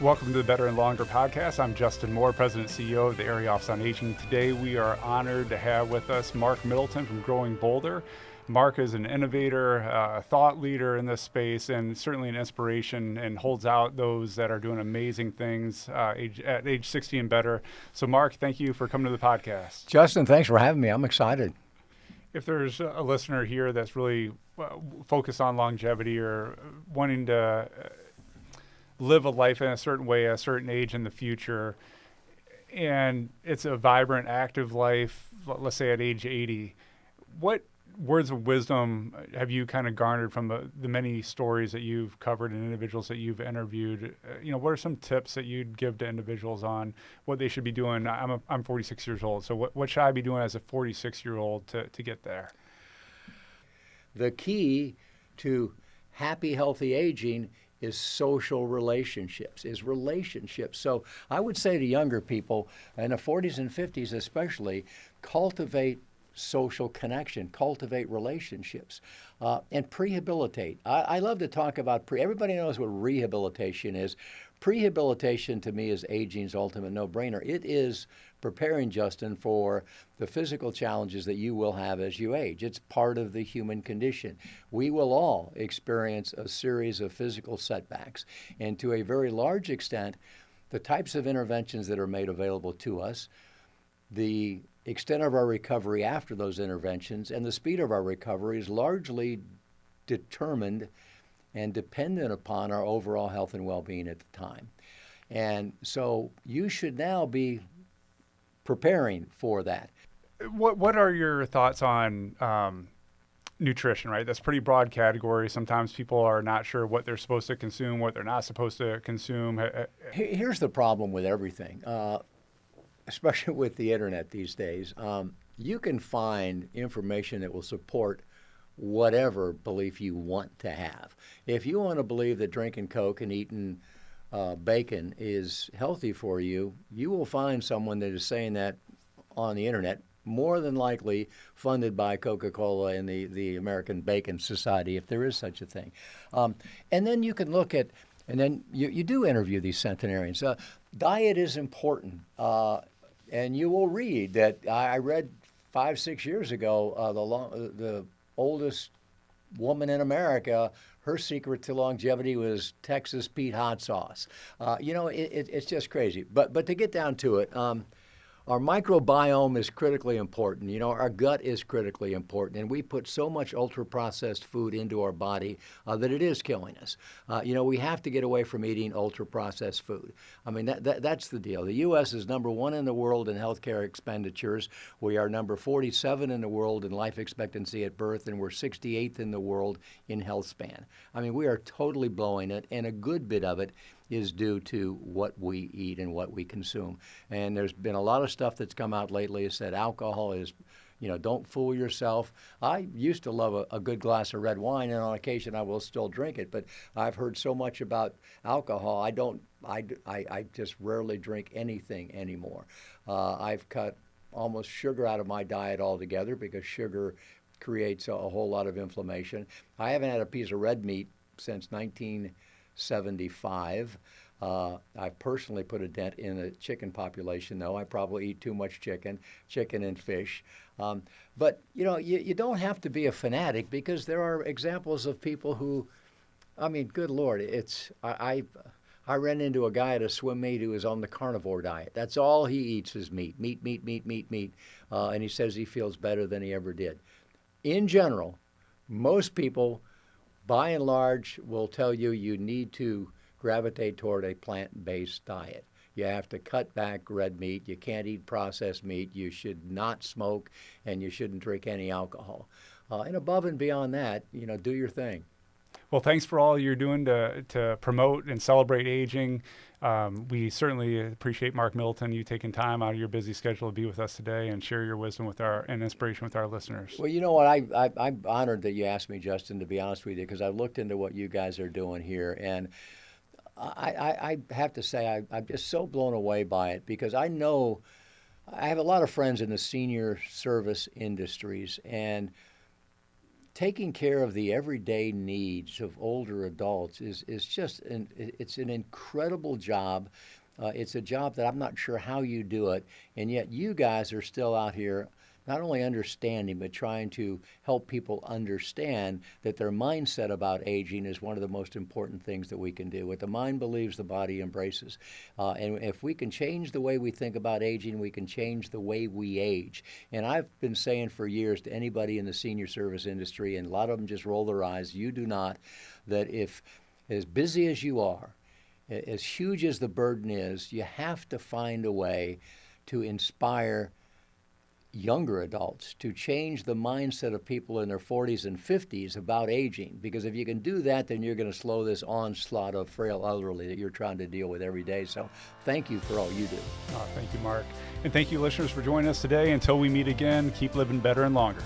Welcome to the Better and Longer podcast. I'm Justin Moore, President and CEO of the Area Office on Aging. Today we are honored to have with us Mark Middleton from Growing Bolder. Mark is an innovator, a thought leader in this space, and certainly an inspiration, and holds out those that are doing amazing things at age 60 and better. So Mark, thank you for coming to the podcast. Justin, thanks for having me. I'm excited. If there's a listener here that's really focused on longevity or wanting to live a life in a certain way at a certain age in the future, and it's a vibrant, active life, let's say at age 80, what words of wisdom have you kind of garnered from the many stories that you've covered and individuals that you've interviewed? What are some tips that you'd give to individuals on what they should be doing? I'm 46 years old, so what should I be doing as a 46-year-old to get there? The key to happy, healthy aging is social relationships, So I would say to younger people, in the 40s and 50s especially, cultivate social connection, cultivate relationships, and prehabilitate. I love to talk about everybody knows what rehabilitation is. Prehabilitation to me is aging's ultimate no-brainer. It is preparing, Justin, for the physical challenges that you will have as you age. It's part of the human condition. We will all experience a series of physical setbacks, and to a very large extent, the types of interventions that are made available to us, the extent of our recovery after those interventions, and the speed of our recovery is largely determined and dependent upon our overall health and well-being at the time. And so you should now be preparing for that. What are your thoughts on nutrition, right? That's a pretty broad category. Sometimes people are not sure what they're supposed to consume, what they're not supposed to consume. Here's the problem with everything, especially with the internet these days. You can find information that will support whatever belief you want to have. If you want to believe that drinking Coke and eating bacon is healthy for you, you will find someone that is saying that on the internet, more than likely funded by Coca-Cola and the American Bacon Society, if there is such a thing. And then you can look at, and then you do interview these centenarians. Diet is important, and you will read that. I read 5-6 years ago, the oldest woman in America, her secret to longevity was Texas Pete hot sauce. It's just crazy. But to get down to it, our microbiome is critically important. Our gut is critically important, and we put so much ultra-processed food into our body that it is killing us. We have to get away from eating ultra-processed food. I mean, that's the deal. The U.S. is number 1 in the world in healthcare expenditures. We are number 47 in the world in life expectancy at birth, and we're 68th in the world in health span. I mean, we are totally blowing it, and a good bit of it is due to what we eat and what we consume. And there's been a lot of stuff that's come out lately that said alcohol is, don't fool yourself. I used to love a good glass of red wine, and on occasion I will still drink it, but I've heard so much about alcohol, I just rarely drink anything anymore. I've cut almost sugar out of my diet altogether because sugar creates a whole lot of inflammation. I haven't had a piece of red meat since 1975. I personally put a dent in the chicken population, though. I probably eat too much chicken and fish. But you don't have to be a fanatic, because there are examples of people who, I mean, good Lord, I ran into a guy at a swim meet who is on the carnivore diet. That's all he eats is meat. And he says he feels better than he ever did. In general, most people, by and large, will tell you need to gravitate toward a plant-based diet. You have to cut back red meat. You can't eat processed meat. You should not smoke, and you shouldn't drink any alcohol. And above and beyond that, do your thing. Well, thanks for all you're doing to promote and celebrate aging. We certainly appreciate, Mark Middleton, you taking time out of your busy schedule to be with us today and share your wisdom and inspiration with our listeners. Well, you know what? I'm honored that you asked me, Justin, to be honest with you, because I've looked into what you guys are doing here, and I have to say I'm just so blown away by it, because I know I have a lot of friends in the senior service industries, and taking care of the everyday needs of older adults is just it's an incredible job. It's a job that I'm not sure how you do it, and yet you guys are still out here not only understanding, but trying to help people understand that their mindset about aging is one of the most important things that we can do. What the mind believes, the body embraces. And if we can change the way we think about aging, we can change the way we age. And I've been saying for years to anybody in the senior service industry, and a lot of them just roll their eyes, you do not, that if as busy as you are, as huge as the burden is, you have to find a way to inspire younger adults to change the mindset of people in their 40s and 50s about aging. Because if you can do that, then you're going to slow this onslaught of frail elderly that you're trying to deal with every day. So thank you for all you do. Thank you, Mark. And thank you, listeners, for joining us today. Until we meet again, keep living better and longer.